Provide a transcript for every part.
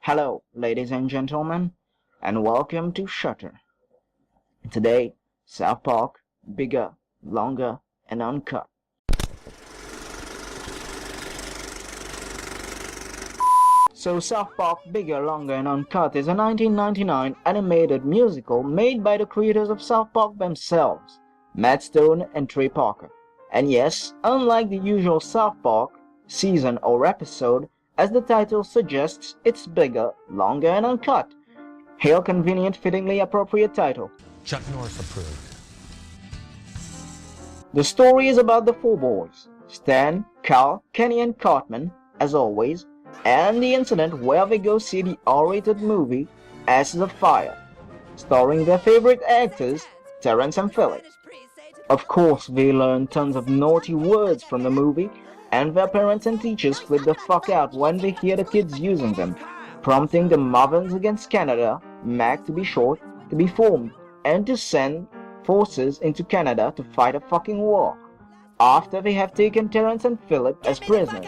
Hello, ladies and gentlemen, and welcome to Shutter. Today, South Park, bigger, longer, and uncut. So South Park, Bigger, Longer, and Uncut is a 1999 animated musical made by the creators of South Park themselves, Matt Stone and Trey Parker. And yes, unlike the usual South Park season or episode, as the title suggests, it's bigger, longer, and uncut. Hail convenient, fittingly appropriate title. Chuck Norris approved. The story is about the four boys, Stan, Carl, Kenny, and Cartman, as always, and the incident where they go see the R-rated movie Asses of Fire, starring their favorite actors, Terrence and Philip. Of course, they learn tons of naughty words from the movie, and their parents and teachers flip the fuck out when they hear the kids using them, prompting the Marvins Against Canada, MAC to be short, to be formed, and to send forces into Canada to fight a fucking war, after they have taken Terrence and Philip as prisoners,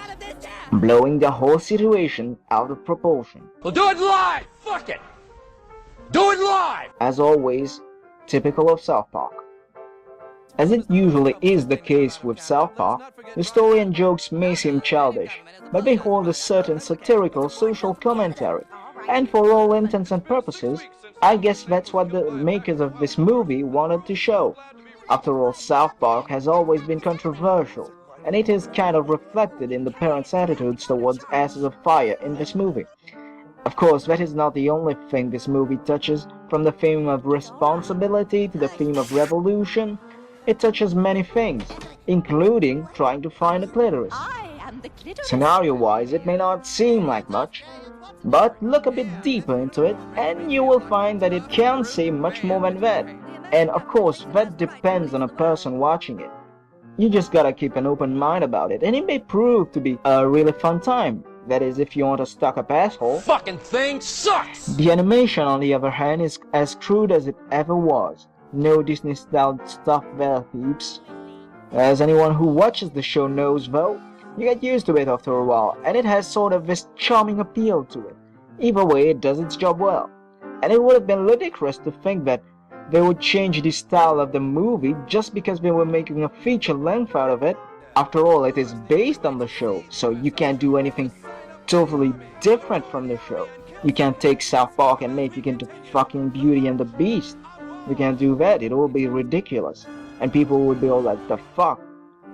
blowing the whole situation out of proportion. We'll do it live! Fuck it! Do it live! As always, typical of South Park. As it usually is the case with South Park, the story and jokes may seem childish, but they hold a certain satirical social commentary, and for all intents and purposes, I guess that's what the makers of this movie wanted to show. After all, South Park has always been controversial, and it is kind of reflected in the parents' attitudes towards Asses of Fire in this movie. Of course, that is not the only thing this movie touches, from the theme of responsibility to the theme of revolution. It touches many things, including trying to find a clitoris. Scenario-wise, it may not seem like much, but look a bit deeper into it and you will find that it can say much more than that. And of course, that depends on a person watching it. You just gotta keep an open mind about it, and it may prove to be a really fun time. That is, if you want a stuck-up asshole. Fucking thing sucks! The animation, on the other hand, is as crude as it ever was. No Disney-styled stuff there, peeps. As anyone who watches the show knows, though, you get used to it after a while, and it has sort of this charming appeal to it. Either way, it does its job well. And it would have been ludicrous to think that they would change the style of the movie just because they were making a feature length out of it. After all, it is based on the show, so you can't do anything totally different from the show. You can't take South Park and make it into fucking Beauty and the Beast. You can't do that, it will be ridiculous. And people would be all like, the fuck?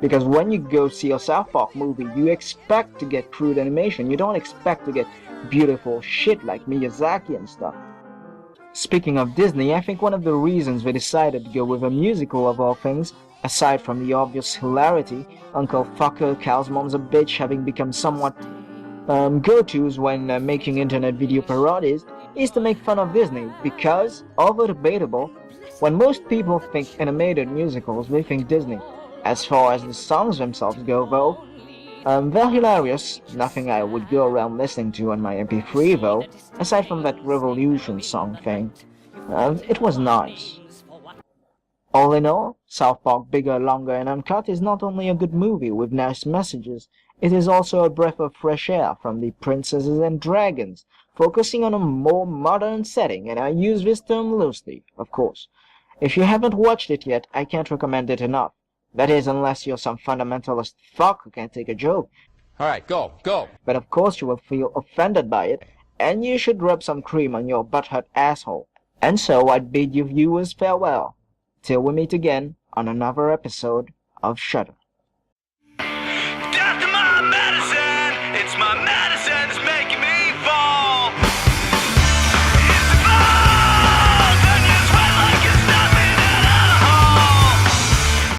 Because when you go see a South Park movie, you expect to get crude animation. You don't expect to get beautiful shit like Miyazaki and stuff. Speaking of Disney, I think one of the reasons they decided to go with a musical of all things, aside from the obvious hilarity, Uncle Fucker, Cal's Mom's a Bitch having become somewhat go-tos when making internet video parodies, is to make fun of Disney, because, although debatable, when most people think animated musicals, they think Disney. As far as the songs themselves go, though, they're hilarious, nothing I would go around listening to on my MP3 though, aside from that Revolution song thing. It was nice. All in all, South Park Bigger, Longer, and Uncut is not only a good movie with nice messages, it is also a breath of fresh air from the Princesses and Dragons, focusing on a more modern setting, and I use this term loosely, of course. If you haven't watched it yet, I can't recommend it enough. That is, unless you're some fundamentalist fuck who can't take a joke. Alright, go. But of course you will feel offended by it, and you should rub some cream on your butthurt asshole. And so I'd bid you viewers farewell, till we meet again on another episode of Shutter.